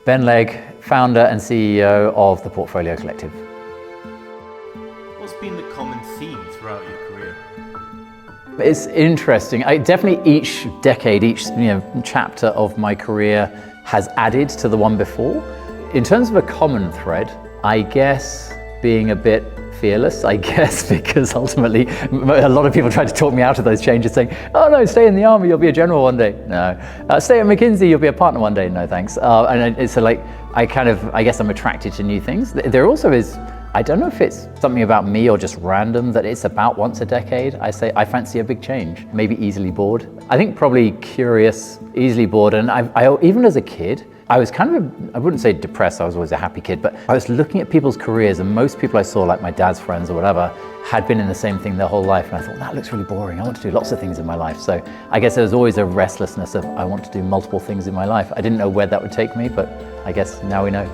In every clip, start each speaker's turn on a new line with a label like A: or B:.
A: Ben Legg, founder and CEO of the Portfolio Collective.
B: What's been the common theme throughout your career?
A: It's interesting. Definitely each decade, each chapter of my career has added to the one before. In terms of a common thread, I guess being a bit fearless, because ultimately a lot of people tried to talk me out of those changes, saying, oh no, stay in the army, you'll be a general one day. No. Stay at McKinsey, you'll be a partner one day. No thanks. And it's like, I guess I'm attracted to new things. There also is, I don't know if it's something about me or just random, that it's about once a decade. I say I fancy a big change, maybe easily bored. I think probably curious, easily bored. And I even as a kid, I was I wouldn't say depressed, I was always a happy kid, but I was looking at people's careers, and most people I saw, like my dad's friends or whatever, had been in the same thing their whole life. And I thought, that looks really boring. I want to do lots of things in my life. So I guess there was always a restlessness of, I want to do multiple things in my life. I didn't know where that would take me, but I guess now we know.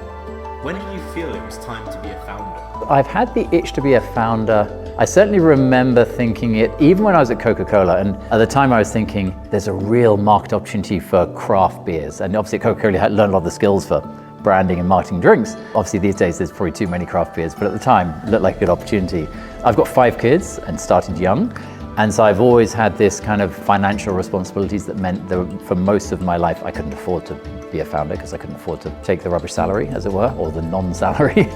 B: When did you feel it was time to be a founder?
A: I've had the itch to be a founder. I certainly remember thinking it, even when I was at Coca-Cola, and at the time I was thinking there's a real market opportunity for craft beers. And obviously at Coca-Cola I had learned a lot of the skills for branding and marketing drinks. Obviously these days there's probably too many craft beers, but at the time it looked like a good opportunity. I've got 5 kids and started young. And so I've always had this kind of financial responsibilities that meant that for most of my life I couldn't afford to be a founder because I couldn't afford to take the rubbish salary, as it were, or the non-salary.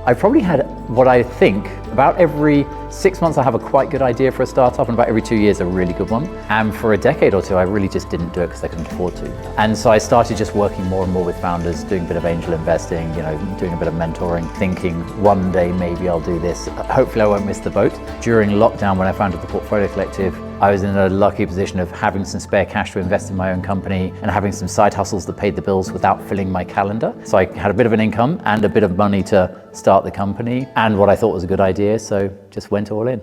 A: I probably had what I think about every 6 months I have a quite good idea for a startup, and about every 2 years a really good one. And for a decade or two I really just didn't do it because I couldn't afford to. And so I started just working more and more with founders, doing a bit of angel investing, doing a bit of mentoring, thinking one day maybe I'll do this. Hopefully I won't miss the boat. During lockdown, when I founded the Portfolio Collective, I was in a lucky position of having some spare cash to invest in my own company and having some side hustles that paid the bills without filling my calendar. So I had a bit of an income and a bit of money to start the company and what I thought was a good idea, so just went all in.